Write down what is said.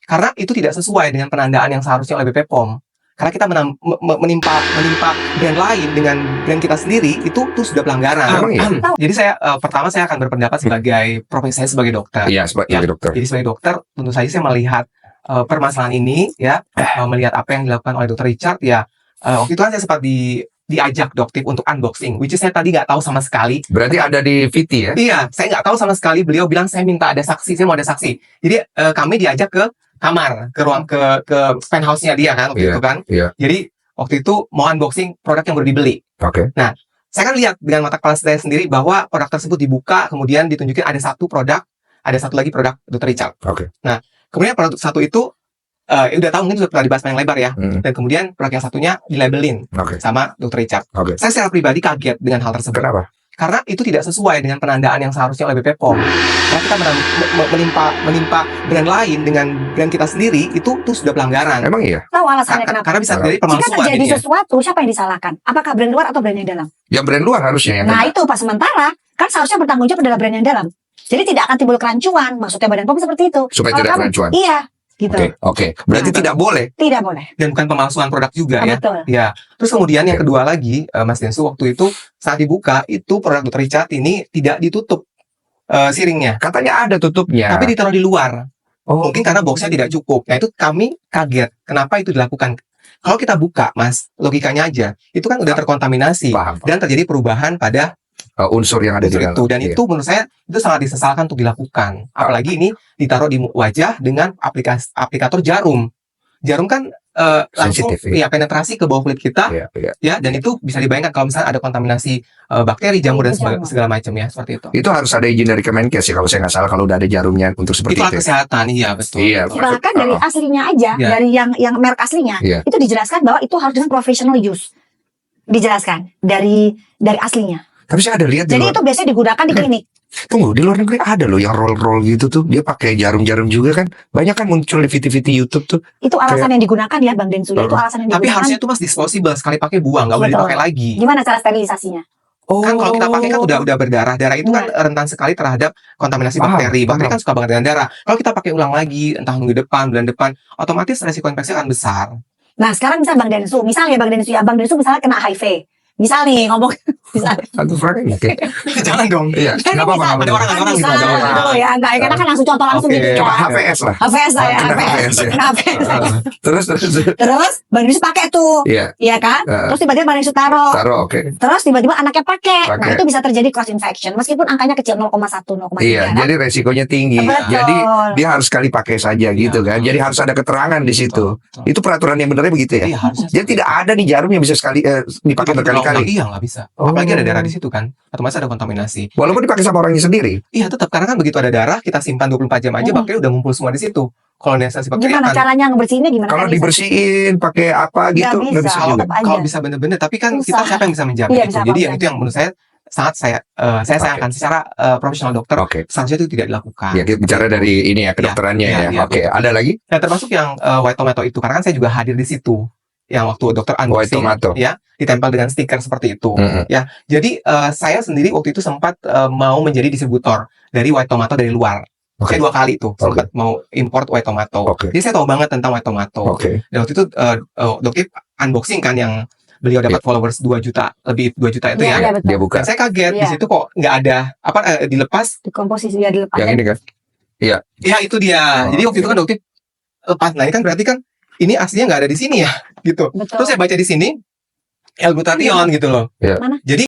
Karena itu tidak sesuai dengan penandaan yang seharusnya oleh BP POM. Karena kita menimpa brand lain dengan brand kita sendiri, itu sudah pelanggaran. Jadi pertama saya akan berpendapat sebagai profesi saya sebagai dokter. Iya, sebagai dokter. Jadi sebagai dokter, tentu saja saya melihat permasalahan ini, ya, melihat apa yang dilakukan oleh Dr. Richard, ya. Waktu itu kan saya sempat diajak Doktif untuk unboxing, which is saya tadi nggak tahu sama sekali. Berarti ada di VT ya? Iya, saya nggak tahu sama sekali. Beliau bilang saya minta ada saksi, saya mau ada saksi. Jadi kami diajak ke kamar, ke ruang ke penthouse-nya dia kan, waktu itu kan. Jadi waktu itu mau unboxing produk yang baru dibeli. Nah, saya kan lihat dengan mata kepala saya sendiri bahwa produk tersebut dibuka, kemudian ditunjukin ada satu lagi produk Dr. Richard. Nah, kemudian produk satu itu udah tahu mungkin sudah pernah dibahas panjang lebar ya. Dan kemudian produk yang satunya dilabelin sama Dr. Richard. Saya secara pribadi kaget dengan hal tersebut. Kenapa? Karena itu tidak sesuai dengan penandaan yang seharusnya oleh BP POM. Karena kita menimpa brand lain dengan brand kita sendiri, itu sudah pelanggaran. Emang iya? Tahu alasannya kenapa? Karena bisa terjadi pemalsuan. Jika terjadi sesuatu, siapa yang disalahkan? Apakah brand luar atau brand yang dalam? Yang brand luar harusnya. Nah itu pas sementara, kan seharusnya bertanggung jawab adalah brand yang dalam. Jadi tidak akan timbul kerancuan. Maksudnya Badan POM seperti itu. Supaya tidak kerancuan. Iya. Gitu. Oke. Berarti tidak boleh. Tidak boleh. Dan bukan pemalsuan produk juga ya. Betul. Ya. Terus kemudian yang kedua lagi, Mas Densu, waktu itu saat dibuka itu produk Dr. Richard ini tidak ditutup siringnya. Katanya ada tutupnya. Tapi ditaruh di luar. Mungkin karena boxnya tidak cukup. Nah itu kami kaget. Kenapa itu dilakukan? Kalau kita buka, Mas, logikanya aja, itu kan udah terkontaminasi dan terjadi perubahan pada unsur yang ada di dalam itu. Dan itu menurut saya itu sangat disesalkan untuk dilakukan. Apalagi ini ditaruh di wajah dengan aplikator jarum. Jarum kan langsung penetrasi ke bawah kulit kita, ya, dan itu bisa dibayangkan kalau misalnya ada kontaminasi bakteri, jamur dan segala macam ya, seperti itu. Itu harus ada izin dari Kemenkes ya kalau saya nggak salah, kalau udah ada jarumnya untuk seperti itu. Itu kesehatan, iya betul. Bahkan dari aslinya aja, dari yang merek aslinya, itu dijelaskan bahwa itu harus dengan professional use. Dijelaskan dari aslinya. Tapi saya ada lihat jadi itu biasanya digunakan di klinik. Tunggu, di luar negeri ada loh yang roll-roll gitu tuh. Dia pakai jarum-jarum juga kan. Banyak kan muncul di video-video YouTube tuh. Itu alasan yang digunakan ya Bang Densu. Itu alasan yang digunakan. Tapi harusnya itu Mas disposable, sekali pakai buang, nggak boleh dipakai lagi. Gimana cara sterilisasinya? Kan kalau kita pakai kan udah berdarah. Darah itu kan rentan sekali terhadap kontaminasi bakteri. Bakteri kan suka banget dengan darah. Kalau kita pakai ulang lagi, entah minggu depan, bulan depan, otomatis resiko infeksi akan besar. Nah sekarang misalnya Bang Densu, Bang Densu misalnya kena HIV. Misal nih ngomong jangan dong. Iya, enggak apa-apa. Ada orang gitu ya, enggak karena kan langsung contoh gitu. Coba HVS lah. HVS lah ya, HVS. Terus Bang Densu pakai tuh. Iya kan? Terus tiba-tiba Bang Densu taruh. Terus tiba-tiba anaknya pakai. Nah, itu bisa terjadi cross infection meskipun angkanya kecil 0,1 0,3. Iya, jadi resikonya tinggi. Jadi dia harus sekali pakai saja gitu kan. Jadi harus ada keterangan di situ. Itu peraturan yang benernya begitu ya? Jadi tidak ada nih jarum yang bisa sekali dipakai berkali-kali. Iya, nggak bisa. Apalagi ada darah di situ kan, otomatis ada kontaminasi. Walaupun dipakai sama orangnya sendiri. Iya, tetap karena kan begitu ada darah, kita simpan 24 jam aja, bakteri udah ngumpul semua di situ. Kolonisasi bakteri. Gimana caranya ngebersihinnya gimana? Kalau dibersihin pakai apa gitu, nggak bisa juga. Kalau bisa bener-bener, tapi kan kita siapa yang bisa menjaga itu? Jadi yang itu yang menurut saya sangat saya sayangkan secara profesional dokter. Seharusnya itu tidak dilakukan. Ya, kita bicara dari ini ya kedokterannya ya. Oke, ada lagi? Nah, termasuk yang white tomato itu, karena kan saya juga hadir di situ. Yang waktu dokter unboxing ya ditempel dengan stiker seperti itu ya. Jadi saya sendiri waktu itu sempat mau menjadi distributor dari white tomato dari luar. Saya 2 kali tuh sempat mau import white tomato. Jadi saya tahu banget tentang white tomato. Dan waktu itu dokter unboxing kan yang beliau dapat followers 2 juta lebih 2 juta itu ya. Dia buka. Dan saya kaget di situ kok nggak ada dilepas. Dikomposisi ya dilepas. Yang ini kan? Iya. Iya itu dia. Jadi waktu itu kan dokter lepas. Nah ini kan berarti kan ini aslinya nggak ada di sini ya, gitu. Terus saya baca di sini L-glutathione gitu loh. Mana? Jadi